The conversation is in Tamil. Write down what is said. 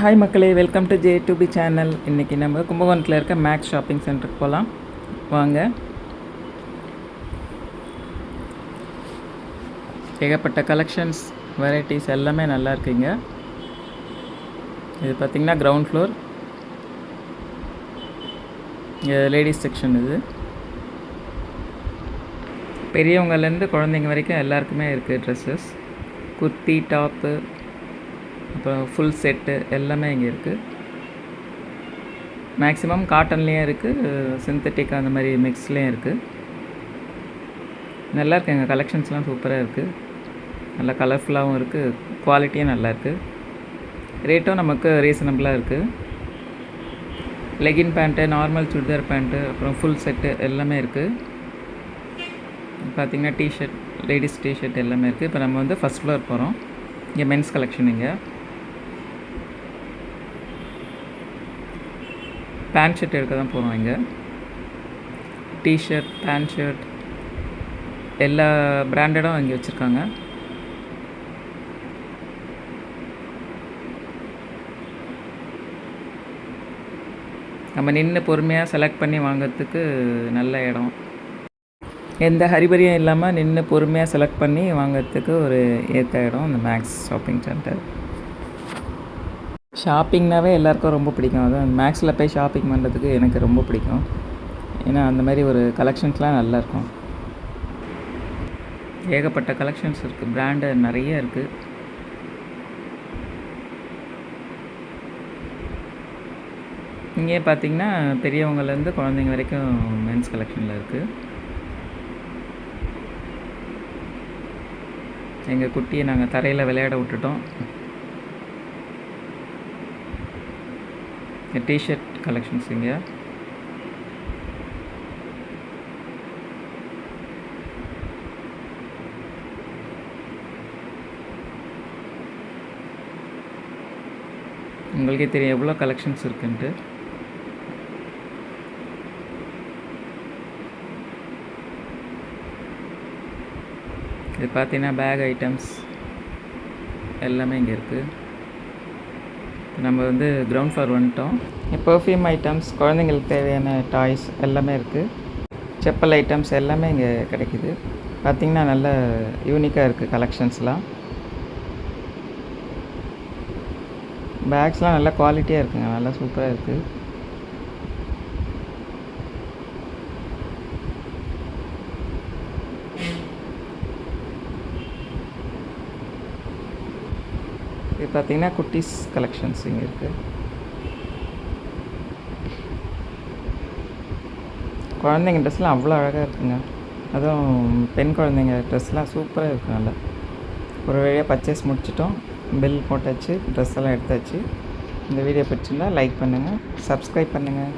ஹாய் மக்களே, வெல்கம் டு J2B சேனல். இன்றைக்கி நம்ம கும்பகோணத்தில் இருக்க மேக்ஸ் ஷாப்பிங் சென்டருக்கு போகலாம் வாங்க. ஏகப்பட்ட கலெக்ஷன்ஸ், வெரைட்டிஸ் எல்லாமே நல்லா இருக்குங்க. இது பார்த்திங்கன்னா கிரவுண்ட் ஃப்ளோர், லேடிஸ் செக்ஷன். இது பெரியவங்கலேருந்து குழந்தைங்க வரைக்கும் எல்லாருக்குமே இருக்குது. ட்ரெஸ்ஸஸ், குர்த்தி, டாப்பு, அப்புறம் ஃபுல் செட்டு எல்லாமே இங்கே இருக்குது. மேக்ஸிமம் காட்டன்லேயும் இருக்குது, சிந்தட்டிக் அந்த மாதிரி மிக்ஸ்லேயும் இருக்குது. நல்லா இருக்குது. எங்கள் கலெக்ஷன்ஸ்லாம் சூப்பராக இருக்குது. நல்லா கலர்ஃபுல்லாகவும் இருக்குது, குவாலிட்டியும் நல்லா இருக்குது. ரேட்டும் நமக்கு ரீசனபிளாக இருக்குது. Legging pant, normal churidar pant, அப்புறம் ஃபுல் செட்டு எல்லாமே இருக்குது. பார்த்திங்கன்னா டிஷர்ட், லேடிஸ் டிஷர்ட் எல்லாமே இருக்குது. இப்போ நம்ம வந்து ஃபஸ்ட் ஃப்ளோர் போகிறோம். இங்கே மென்ஸ் கலெக்ஷன். இங்கே பேண்ட் ஷர்ட் எடுக்க தான் போகிறோம். இங்கே டிஷர்ட், பேண்ட் ஷர்ட் எல்லா பிராண்டடும் இங்கே வச்சுருக்காங்க. நம்ம நின்று பொறுமையாக செலக்ட் பண்ணி வாங்கிறதுக்கு நல்ல இடம். எந்த ஹரிபரியும் இல்லாமல் நின்று பொறுமையாக செலக்ட் பண்ணி வாங்கிறதுக்கு ஒரு ஏற்ற இடம் இந்த மேக்ஸ் ஷாப்பிங் சென்டர். ஷாப்பிங்னாவே எல்லாேருக்கும் ரொம்ப பிடிக்கும். அதுவும் மேக்ஸில் போய் ஷாப்பிங் பண்ணுறதுக்கு எனக்கு ரொம்ப பிடிக்கும். ஏன்னா அந்த மாதிரி ஒரு கலெக்ஷன்ஸ்லாம் நல்லாயிருக்கும். ஏகப்பட்ட கலெக்ஷன்ஸ் இருக்குது, பிராண்டு நிறைய இருக்குது. இங்கே பார்த்திங்கன்னா பெரியவங்கலேருந்து குழந்தைங்க வரைக்கும் மென்ஸ் கலெக்ஷனில் இருக்குது. எங்கள் குட்டியை நாங்கள் தரையில் விளையாட விட்டுட்டோம். டிஷர்ட் கலெக்ஷன்ஸ் இங்கே. உங்களுக்கே தெரியும் எவ்வளோ கலெக்ஷன்ஸ் இருக்குன்ட்டு. இது பார்த்தீங்கன்னா பேக் ஐட்டம்ஸ் எல்லாமே இங்கே இருக்குது. நம்ம வந்து கிரவுண்ட் ஃப்ளோர் வந்துட்டோம். பெர்ஃப்யூம் ஐட்டம்ஸ், குழந்தைங்களுக்கு தேவையான டாய்ஸ் எல்லாமே இருக்குது. செப்பல் ஐட்டம்ஸ் எல்லாமே இங்கே கிடைக்கிது. பார்த்திங்கன்னா நல்ல யூனிக்காக இருக்குது கலெக்ஷன்ஸ்லாம். பேக்ஸ்லாம் நல்லா குவாலிட்டியாக இருக்குங்க, நல்லா சூப்பராக இருக்குது. இது பார்த்திங்கன்னா குட்டீஸ் கலெக்ஷன்ஸ் இங்கே இருக்குது. குழந்தைங்க ட்ரெஸ்லாம் அவ்வளோ அழகாக இருக்குங்க. அதுவும் பெண் குழந்தைங்க ட்ரெஸ்லாம் சூப்பராக இருக்குது. நல்லா ஒரு வழியாக பர்ச்சேஸ் முடிச்சிட்டோம், பில் போட்டாச்சு, ட்ரெஸ் எல்லாம் எடுத்தாச்சு. இந்த வீடியோ பிடிச்சிருந்தா லைக் பண்ணுங்கள், சப்ஸ்கிரைப் பண்ணுங்கள்.